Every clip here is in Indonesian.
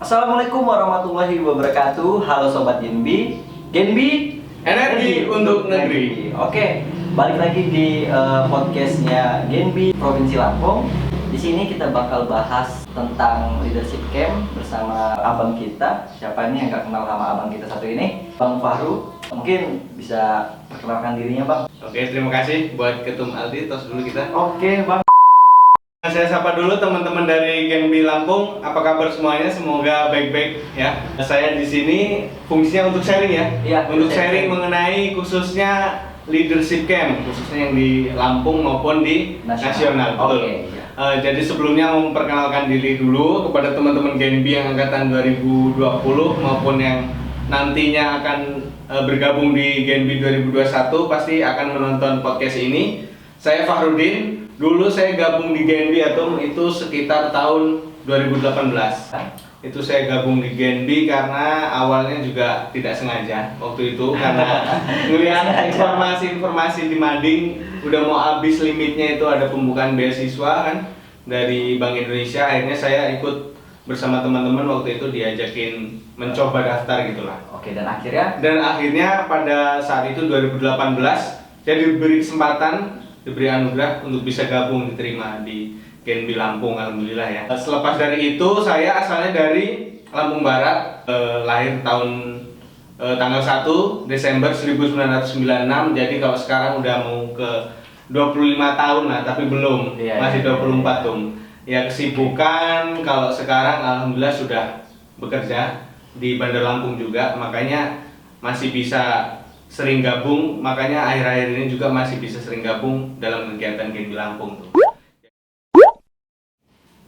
Assalamualaikum warahmatullahi wabarakatuh. Halo Sobat Genbi. Genbi Energi untuk negeri. Oke, balik lagi di podcastnya Genbi Provinsi Lampung. Di sini kita bakal bahas tentang leadership camp bersama abang kita. Siapa nih yang gak kenal sama abang kita satu ini? Bang Fahru. Mungkin bisa perkenalkan dirinya, Bang. Oke, terima kasih buat Ketum Aldi. Tos dulu kita. Oke, Bang. Saya sapa dulu teman-teman dari Genbi Lampung. Apa kabar semuanya? Semoga baik-baik ya. Saya di sini fungsinya untuk sharing ya. Iya, untuk sharing mengenai khususnya leadership camp, khususnya yang di Lampung maupun di nasional. Betul. Oke, ya. Jadi sebelumnya memperkenalkan diri dulu kepada teman-teman Genbi yang angkatan 2020 maupun yang nantinya akan bergabung di Genbi 2021 pasti akan menonton podcast ini. Saya Fahrudin. Dulu saya gabung di Genbi Atom itu sekitar tahun 2018. Itu saya gabung di Genbi karena awalnya juga tidak sengaja waktu itu karena ngelihat informasi-informasi di Mading udah mau habis limitnya itu ada pembukaan beasiswa kan dari Bank Indonesia. Akhirnya saya ikut bersama teman-teman waktu itu diajakin mencoba daftar gitulah. Oke, dan akhirnya pada saat itu 2018 saya diberi kesempatan, diberi anugerah untuk bisa gabung diterima di Genbi Lampung, alhamdulillah ya. Selepas dari itu saya asalnya dari Lampung Barat, lahir tanggal 1 Desember 1996. Jadi kalau sekarang udah mau ke 25 tahun lah, tapi belum, masih 24 tuh. Ya kesibukan kalau sekarang alhamdulillah sudah bekerja di Bandar Lampung juga, makanya masih bisa sering gabung, makanya akhir-akhir ini juga masih bisa sering gabung dalam kegiatan Genbi Lampung tuh.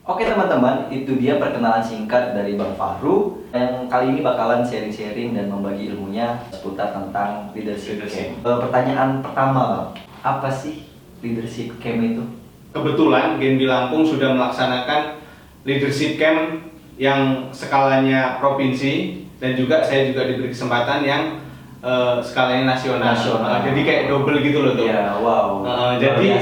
Oke teman-teman, itu dia perkenalan singkat dari Bang Fahru yang kali ini bakalan sharing-sharing dan membagi ilmunya seputar tentang leadership camp. Pertanyaan pertama, Bang, apa sih leadership camp itu? Kebetulan Genbi Lampung sudah melaksanakan leadership camp yang skalanya provinsi dan juga saya juga diberi kesempatan yang skalanya nasional. Jadi kayak double gitu loh tuh. Ya, wow. Jadi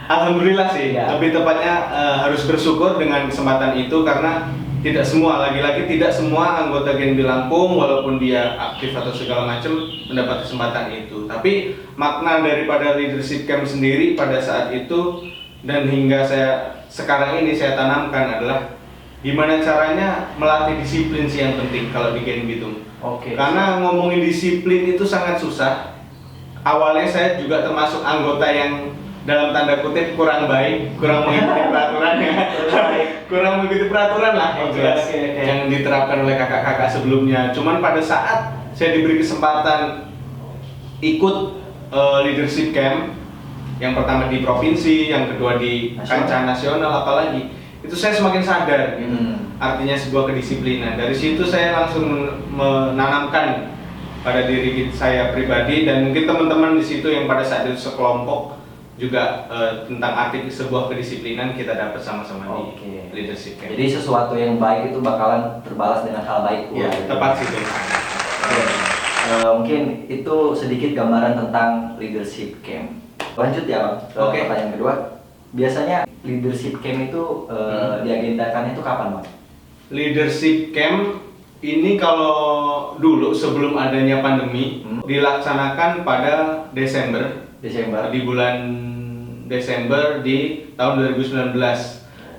alhamdulillah sih. Ya. Lebih tepatnya harus bersyukur dengan kesempatan itu karena tidak semua, lagi-lagi tidak semua anggota Genbi Lampung walaupun dia aktif atau segala macam mendapat kesempatan itu. Tapi makna daripada leadership camp sendiri pada saat itu dan hingga sekarang ini saya tanamkan adalah gimana caranya melatih disiplin sih yang penting kalau di Genbi itu. Oke. Karena ngomongin disiplin itu sangat susah. Awalnya saya juga termasuk anggota yang dalam tanda kutip kurang baik, kurang mengikuti peraturan ya. Kurang mengikuti peraturan lah yang diterapkan oleh kakak-kakak sebelumnya. Cuman pada saat saya diberi kesempatan ikut leadership camp, yang pertama di provinsi, yang kedua di kancah nasional apalagi, itu saya semakin sadar gitu. Artinya sebuah kedisiplinan. Dari situ saya langsung menanamkan pada diri saya pribadi dan mungkin teman-teman di situ yang pada saat itu sekelompok juga tentang arti sebuah kedisiplinan kita dapat sama-sama di leadership camp. Jadi sesuatu yang baik itu bakalan terbalas dengan hal baik. Ya, tepat situ. Mungkin itu sedikit gambaran tentang leadership camp. Lanjut ya, Bang. Pertanyaan kedua. Biasanya leadership camp itu diagendakan itu kapan, Bang? Leadership camp ini kalau dulu sebelum adanya pandemi dilaksanakan pada Desember. Di bulan Desember di tahun 2019.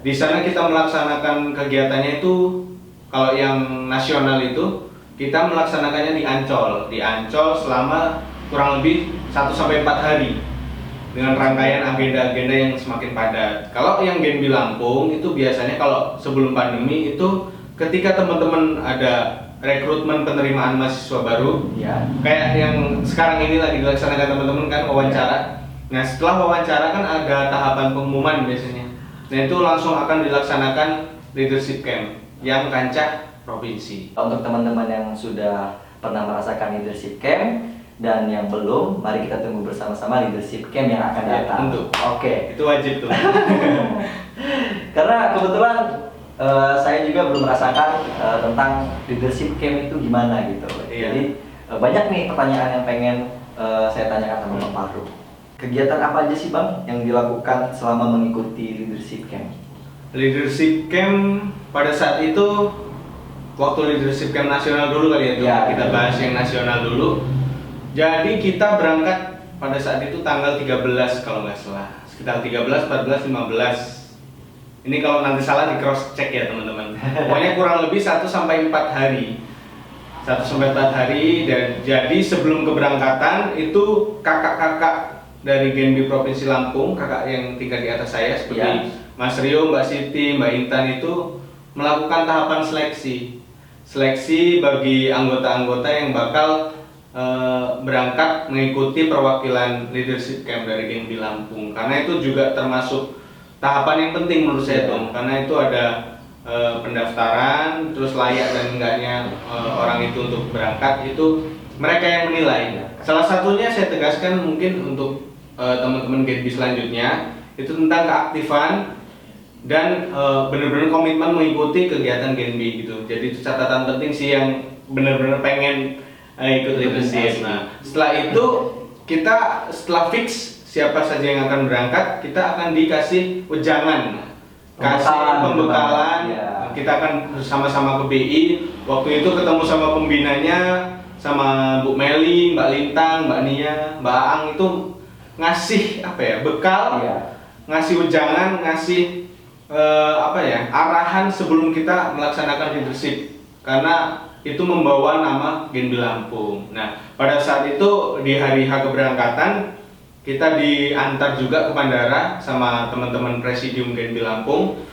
Di sana kita melaksanakan kegiatannya itu kalau yang nasional itu kita melaksanakannya di Ancol. Di Ancol selama kurang lebih 1 sampai 4 hari. Dengan rangkaian agenda-agenda yang semakin padat. Kalau yang Genbi Lampung itu biasanya kalau sebelum pandemi itu ketika teman-teman ada rekrutmen penerimaan mahasiswa baru, ya, kayak yang sekarang ini lagi dilaksanakan teman-teman kan wawancara. Nah setelah wawancara kan ada tahapan pengumuman biasanya. Nah itu langsung akan dilaksanakan leadership camp yang kancah provinsi. Untuk teman-teman yang sudah pernah merasakan leadership camp dan yang belum, mari kita tunggu bersama-sama leadership camp yang akan datang. Tentu. Oke. Itu wajib tuh. Karena kebetulan saya juga belum merasakan tentang leadership camp itu gimana gitu. Iya. Jadi banyak nih pertanyaan yang pengen saya tanyakan sama Bang Fahru. Kegiatan apa aja sih, Bang, yang dilakukan selama mengikuti leadership camp? Leadership camp pada saat itu waktu leadership camp nasional dulu kali ya, Ya, kita bahas yang nasional dulu. Jadi kita berangkat pada saat itu tanggal 13 kalau nggak salah, sekitar 13, 14, 15. Ini kalau nanti salah di cross check ya teman-teman. Pokoknya kurang lebih 1 sampai 4 hari. 1 sampai 4 hari, dan jadi sebelum keberangkatan itu kakak-kakak dari Genbi Provinsi Lampung, kakak yang tinggal di atas saya seperti Mas Rio, Mbak Siti, Mbak Intan itu melakukan tahapan seleksi bagi anggota-anggota yang bakal berangkat mengikuti perwakilan leadership camp dari Genbi Lampung. Karena itu juga termasuk tahapan yang penting menurut saya Tom, karena itu ada pendaftaran, terus layak dan enggaknya orang itu untuk berangkat itu mereka yang menilai. Salah satunya saya tegaskan mungkin untuk teman-teman Genbi selanjutnya itu tentang keaktifan dan benar-benar komitmen mengikuti kegiatan Genbi gitu. Jadi itu catatan penting sih yang benar-benar pengen ikut leadership. Nah, setelah itu kita setelah fix siapa saja yang akan berangkat, kita akan dikasih wejangan, pembekalan. Kita akan bersama-sama ke BI. Waktu itu ketemu sama pembinanya, sama Bu Meli, Mbak Lintang, Mbak Nia, Mbak Aang itu ngasih bekal, ngasih wejangan, ngasih arahan sebelum kita melaksanakan leadership, karena itu membawa nama Genbi Lampung. Nah, pada saat itu di hari H keberangkatan kita diantar juga ke bandara sama teman-teman Presidium Genbi Lampung.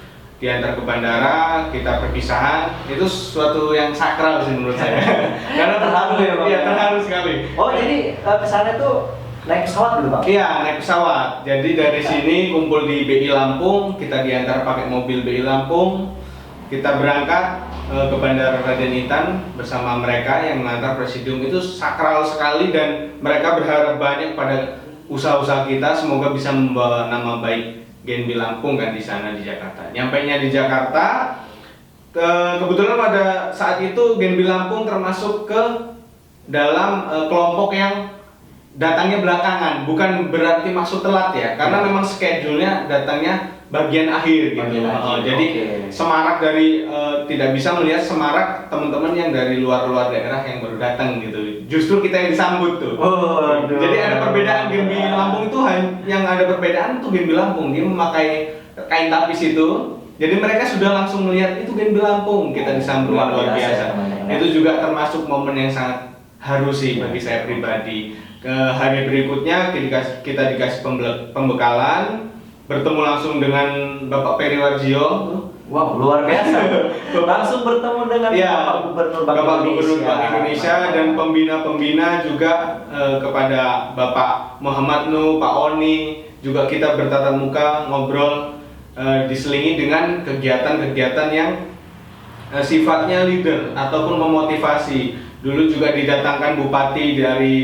Diantar ke bandara, kita perpisahan, itu suatu yang sakral sih menurut saya. Karena terharu ya Bang. Iya, terharu sekali. Oh, jadi kesana tuh naik pesawat dulu Bang? Iya, naik pesawat. Jadi dari sini kumpul di BI Lampung, kita diantar pakai mobil BI Lampung. Kita berangkat ke Bandara Raden Intan bersama mereka yang mengantar Presidium. Itu sakral sekali dan mereka berharap banyak pada usaha-usaha kita, semoga bisa membawa nama baik Genbi Lampung kan di sana di Jakarta. Nyampainya di Jakarta, kebetulan pada saat itu Genbi Lampung termasuk ke dalam kelompok yang datangnya belakangan, bukan berarti maksud telat ya, karena memang schedule-nya datangnya bagian akhir gitu. Jadi semarak dari tidak bisa melihat semarak teman-teman yang dari luar-luar daerah yang baru datang gitu. Justru kita yang disambut tuh. Jadi ada perbedaan Genbi Lampung itu yang ada perbedaan tuh Genbi Lampung dia memakai kain tapis itu. Jadi mereka sudah langsung melihat itu Genbi Lampung, kita disambut luar biasa. Itu juga termasuk momen yang sangat haru sih bagi saya pribadi. Ke hari berikutnya kita dikasih pembekalan, bertemu langsung dengan Bapak Peri Warjio. Wow, luar biasa. Langsung bertemu dengan Bapak Gubernur Bank Indonesia dan pembina-pembina juga kepada Bapak Muhammad Nuh, Pak Oni, juga kita bertatap muka ngobrol, diselingi dengan kegiatan-kegiatan yang sifatnya leader ataupun memotivasi. Dulu juga didatangkan bupati dari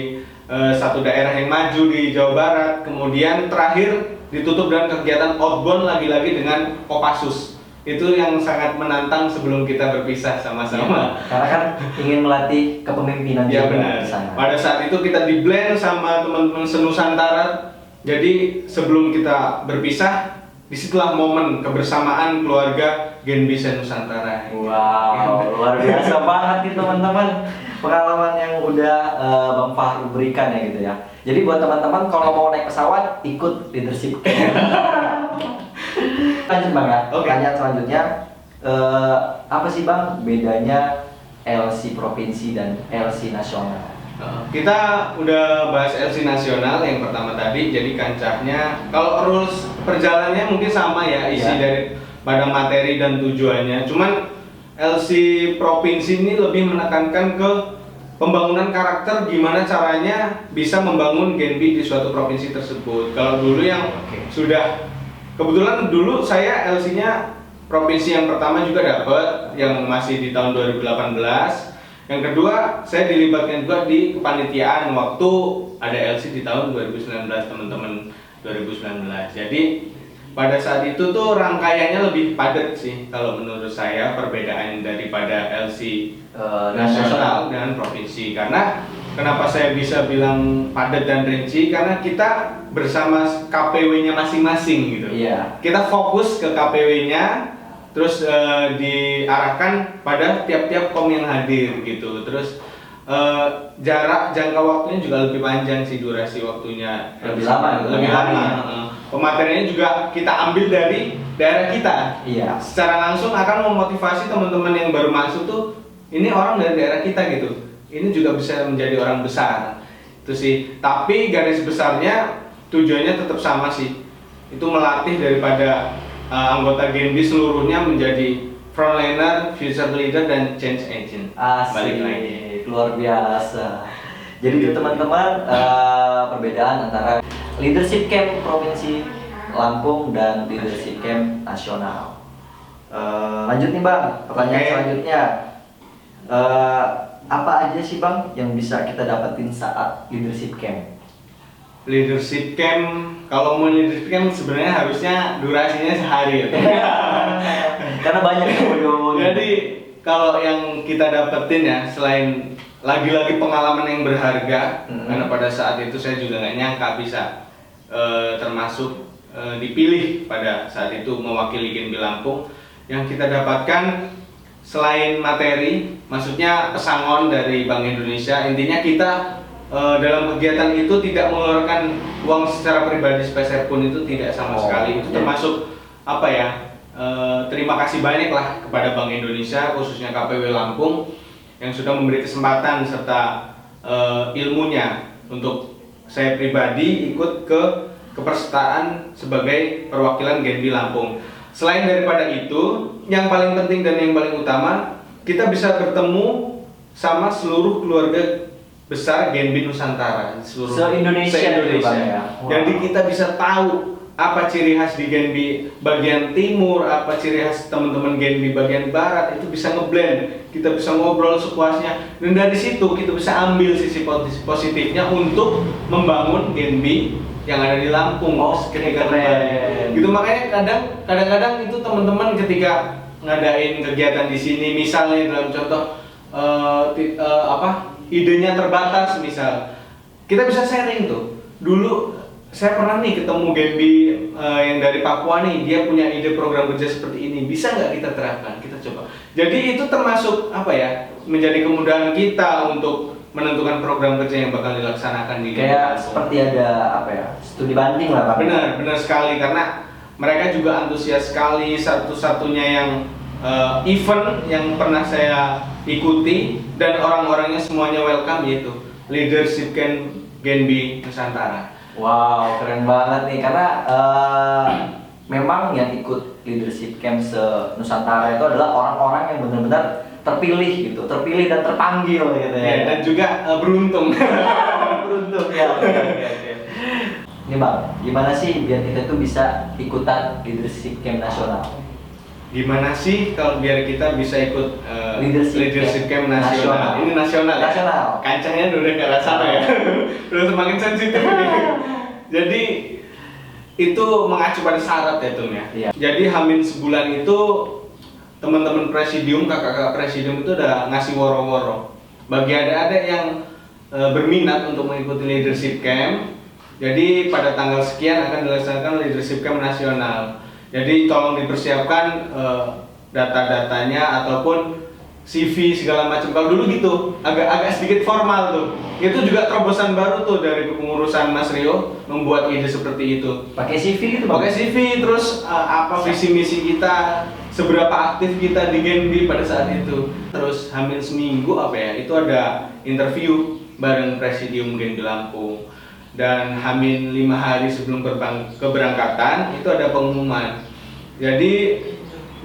satu daerah yang maju di Jawa Barat, kemudian terakhir ditutup dengan kegiatan outbound lagi-lagi dengan Kopassus. Itu yang sangat menantang sebelum kita berpisah sama-sama. Karena kan ingin melatih kepemimpinan ya, juga benar. di sana. Pada saat itu kita di blend sama teman-teman senusantara. Jadi sebelum kita berpisah, disitulah momen kebersamaan keluarga Genbi Senusantara. Wow, luar biasa banget nih teman-teman. Pengalaman yang udah Bang Fahru berikan ya gitu ya. Jadi buat teman-teman kalau mau naik pesawat ikut leadership camp. Lanjut Bang ya. Pertanyaan selanjutnya, apa sih Bang bedanya LC provinsi dan LC nasional? Kita udah bahas LC nasional yang pertama tadi, jadi kancahnya kalau rules perjalanannya mungkin sama ya, isi dari pada materi dan tujuannya. Cuman LC provinsi ini lebih menekankan ke pembangunan karakter, gimana caranya bisa membangun Genbi di suatu provinsi tersebut. Kalau dulu yang sudah, kebetulan dulu saya LC-nya provinsi yang pertama juga dapat, yang masih di tahun 2018. Yang kedua, saya dilibatkan juga di kepanitiaan waktu ada LC di tahun 2019, teman-teman 2019. Jadi pada saat itu tuh rangkaiannya lebih padat sih kalau menurut saya, perbedaan daripada LC nasional dengan provinsi. Karena kenapa saya bisa bilang padat dan rinci, karena kita bersama KPW-nya masing-masing gitu. Kita fokus ke KPW-nya, terus diarahkan pada tiap-tiap kom yang hadir gitu. Terus jarak jangka waktunya juga lebih panjang sih, durasi waktunya Lebih lama, lebih lama. Pemateriannya juga kita ambil dari daerah kita. Iya. Secara langsung akan memotivasi teman-teman yang baru masuk tuh, ini orang dari daerah kita gitu. Ini juga bisa menjadi orang besar. Itu sih. Tapi garis besarnya tujuannya tetap sama sih. Itu melatih daripada anggota Genbi seluruhnya menjadi frontliner, future leader, dan change agent. Balik lagi. Luar biasa. Jadi itu teman-teman, perbedaan antara leadership camp provinsi Lampung dan leadership camp nasional. Lanjut nih Bang, pertanyaan selanjutnya. Apa aja sih Bang yang bisa kita dapetin saat leadership camp? Leadership camp, kalau mau leadership camp sebenarnya harusnya durasinya sehari ya. Karena banyak yang mau diomongin. Jadi kalau yang kita dapetin ya, selain lagi-lagi pengalaman yang berharga, karena pada saat itu saya juga nggak nyangka bisa termasuk dipilih pada saat itu mewakili Genbi Lampung. Yang kita dapatkan selain materi, maksudnya pesangon dari Bank Indonesia, intinya kita dalam kegiatan itu tidak mengeluarkan uang secara pribadi sepeser pun, itu tidak sama sekali. Itu termasuk apa ya? Terima kasih banyak lah kepada Bank Indonesia, khususnya KPW Lampung yang sudah memberi kesempatan serta ilmunya untuk saya pribadi ikut ke kepesertaan sebagai perwakilan Genbi Lampung. Selain daripada itu, yang paling penting dan yang paling utama, kita bisa bertemu sama seluruh keluarga besar Genbi Nusantara, seluruh se-Indonesia. Ya. Wow. Jadi kita bisa tahu apa ciri khas di Genbi bagian timur, apa ciri khas teman-teman Genbi bagian barat, itu bisa ngeblend, kita bisa ngobrol sepuasnya, dan dari situ kita bisa ambil sisi positifnya untuk membangun Genbi yang ada di Lampung. Ketika kembali gitu. Makanya kadang-kadang itu teman-teman ketika ngadain kegiatan di sini, misalnya dalam contoh idenya terbatas, misal kita bisa sharing tuh. Dulu saya pernah nih ketemu Genbi yang dari Papua nih, dia punya ide program kerja seperti ini, bisa nggak kita terapkan, kita coba. Jadi itu termasuk apa ya, menjadi kemudahan kita untuk menentukan program kerja yang bakal dilaksanakan di kayak seperti ada apa ya, studi banding lah Pak. Benar sekali, karena mereka juga antusias sekali. Satu-satunya yang event yang pernah saya ikuti dan orang-orangnya semuanya welcome, yaitu Leadership Camp Genbi Nusantara. Wow, keren banget nih, karena memang yang ikut leadership camp se-Nusantara itu adalah orang-orang yang benar-benar terpilih gitu, terpilih dan terpanggil gitu ya. Dan juga beruntung. Beruntung ya. Oke. Ini Bang, gimana sih biar kita tuh bisa ikutan leadership camp nasional? Gimana sih kalau biar kita bisa ikut leadership camp nasional? Ini nasional. Nasional. Kancahnya udah ke arah sana ya. Udah semakin sensitif ini. Jadi itu mengacu pada syarat ya Tum ya. Iya. Jadi hamin sebulan itu teman-teman presidium, kakak-kakak presidium itu udah ngasih woro-woro. Bagi adik-adik yang berminat untuk mengikuti leadership camp, jadi pada tanggal sekian akan dilaksanakan leadership camp nasional. Jadi tolong dipersiapkan data-datanya ataupun CV segala macam. Kalau dulu gitu, agak sedikit formal tuh. Itu juga terobosan baru tuh dari kepengurusan Mas Rio membuat ide seperti itu. Pakai CV gitu Bang? Pakai CV, terus apa visi misi kita, seberapa aktif kita di Genbi pada saat itu. Terus hampir seminggu apa ya, itu ada interview bareng Presidium Genbi Lampung. Dan hamin 5 hari sebelum keberangkatan itu ada pengumuman. Jadi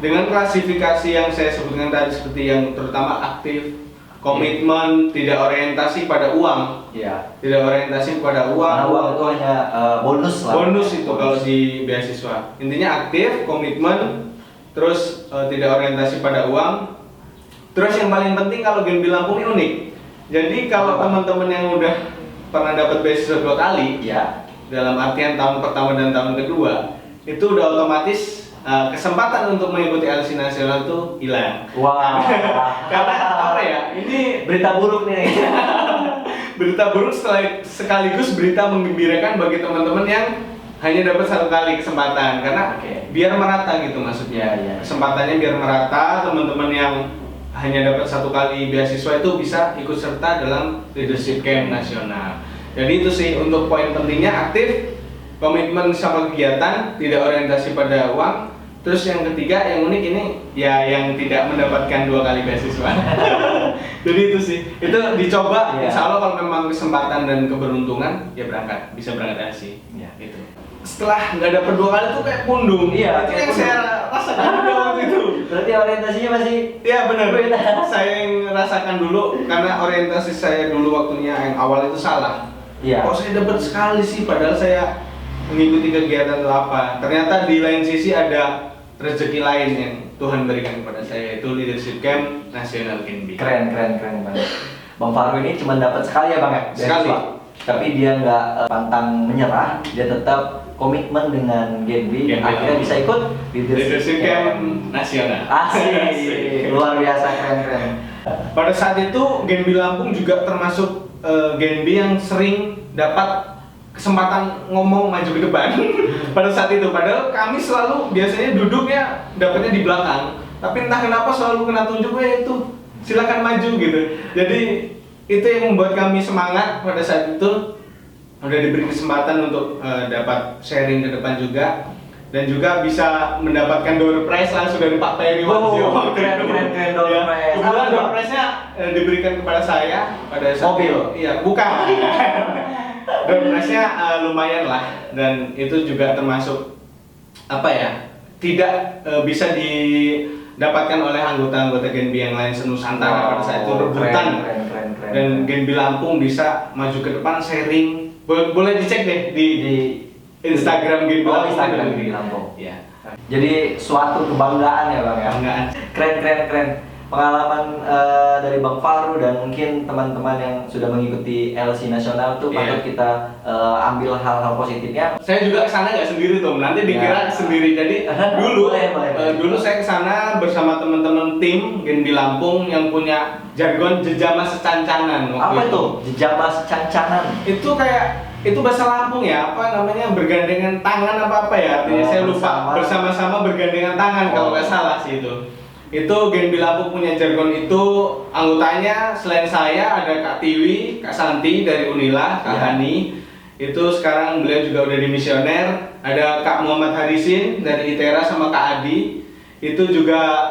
dengan klasifikasi yang saya sebutkan tadi, seperti yang terutama aktif, komitmen, tidak orientasi pada uang. Iya. Tidak orientasi pada uang. Karena uang itu hanya bonus lah. Bonus itu kalau di beasiswa. Intinya aktif, komitmen, terus tidak orientasi pada uang. Terus yang paling penting kalau Genbi Lampung ini unik. Jadi kalau teman-teman yang udah pernah dapat beasiswa 2 kali, ya, dalam artian tahun pertama dan tahun kedua, itu udah otomatis kesempatan untuk mengikuti LC nasional tuh hilang. Wah. Karena apa ya? Ini berita buruk nih. berita buruk sekaligus berita menggembirakan bagi teman-teman yang hanya dapat 1 kali kesempatan karena biar merata gitu maksudnya. Kesempatannya biar merata, teman-teman yang hanya dapat 1 kali beasiswa itu bisa ikut serta dalam leadership camp nasional. Jadi itu sih untuk poin pentingnya, aktif, komitmen sama kegiatan, tidak orientasi pada uang. Terus yang ketiga, yang unik ini ya yang tidak mendapatkan 2 kali beasiswa. Jadi itu sih, itu dicoba. Insya Allah kalau memang kesempatan dan keberuntungan ya berangkat, bisa berangkat sih. Gitu. Setelah nggak dapat 2 kali tuh kayak pundung. Itu yang saya rasakan juga waktu itu. Berarti orientasinya masih. Iya benar. Saya yang rasakan dulu karena orientasi saya dulu waktunya yang awal itu salah. Kok saya dapat sekali sih, padahal saya mengikuti kegiatan atau apa. Ternyata di lain sisi ada rezeki lain yang Tuhan berikan kepada saya, itu leadership camp nasional Genbi. Keren banget. Bang Faru ini cuma dapat sekali ya Bang ya? Sekali. Tapi dia nggak pantang menyerah, dia tetap komitmen dengan Genbi. Akhirnya bisa ikut leadership camp nasional. Asik, luar biasa, keren. Pada saat itu Genbi Lampung juga termasuk Genbi yang sering dapat kesempatan ngomong maju ke depan pada saat itu. Padahal kami selalu biasanya duduknya dapatnya di belakang, tapi entah kenapa selalu kena tunjuk, itu silakan maju gitu. Jadi itu yang membuat kami semangat pada saat itu. Udah diberi kesempatan untuk dapat sharing ke depan juga, dan juga bisa mendapatkan door prize langsung dari Pak Peri. Keren door prize. Kebetulan door prize-nya diberikan kepada saya pada saat mobil. Iya, bukan. Door prize-nya lumayan lah, dan itu juga termasuk apa ya, tidak bisa didapatkan oleh anggota-anggota Genbi yang lain senusantara pada saat itu, rebutan. Keren. Dan Genbi Lampung bisa maju ke depan, sharing. Boleh dicek deh di Instagram Genbi Lampung. Instagram Genbi Lampung. Ya. Jadi suatu kebanggaan ya Bang ya. Kebanggaan. Keren. Pengalaman dari Bang Faru dan mungkin teman-teman yang sudah mengikuti LC Nasional tuh patut kita ambil hal-hal positifnya. Saya juga kesana nggak sendiri Tom, nanti dikira sendiri. Jadi dulu saya kesana bersama teman-teman tim Genbi Lampung yang punya jargon jejama secancanan. Apa itu? Jejama secancanan? Itu kayak itu bahasa Lampung ya, apa namanya, bergandengan tangan apa ya, artinya saya lupa. Bersama-sama bergandengan tangan kalau nggak salah sih itu. Itu Genbi Lampung punya jargon itu. Anggotanya selain saya ada Kak Tiwi, Kak Santi dari Unila, Kak Hani. Itu sekarang beliau juga udah di misioner. Ada Kak Muhammad Harisin dari ITERA sama Kak Adi. Itu juga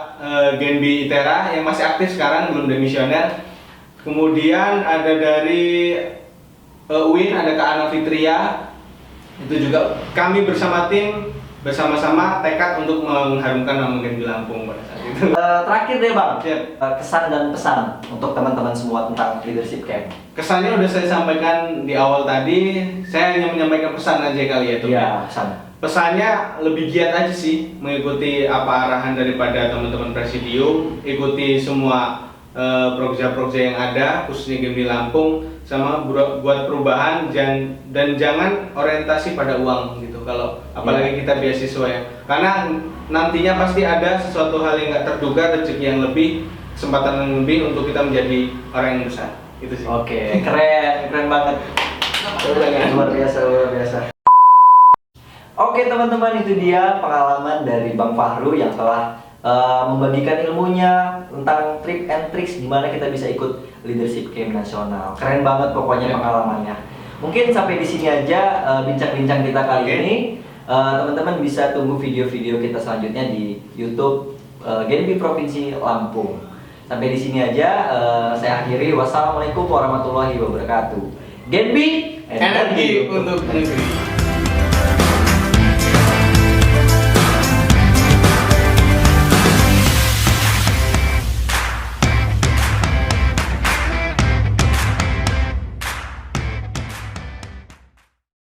Genbi ITERA yang masih aktif sekarang, belum di misioner. Kemudian ada dari UIN, ada Kak Ana Fitria. Itu juga kami bersama tim bersama-sama tekad untuk mengharumkan nama Genbi Lampung pada saat itu. Terakhir deh Bang, kesan dan pesan untuk teman-teman semua tentang leadership camp. Kesannya udah saya sampaikan di awal tadi, saya hanya menyampaikan pesan aja kali ya. Iya, pesan. Pesannya lebih giat aja sih, mengikuti apa arahan daripada teman-teman presidium, ikuti semua proja-proja yang ada, khususnya Genbi Lampung, sama buat perubahan dan jangan orientasi pada uang gitu. Kalau apalagi kita beasiswa ya, karena nantinya pasti ada sesuatu hal yang nggak terduga, rezeki yang lebih, kesempatan yang lebih untuk kita menjadi orang yang besar. Itu sih. Oke, keren banget. Luar biasa. Oke teman-teman, itu dia pengalaman dari Bang Fahru yang telah membagikan ilmunya tentang trik and tricks gimana kita bisa ikut leadership camp nasional. Keren banget pokoknya pengalamannya. Mungkin sampai di sini aja bincang-bincang kita kali ini. Teman-teman bisa tunggu video-video kita selanjutnya di YouTube Genbi Provinsi Lampung. Sampai di sini aja saya akhiri. Wassalamualaikum warahmatullahi wabarakatuh. Genbi energi untuk negeri.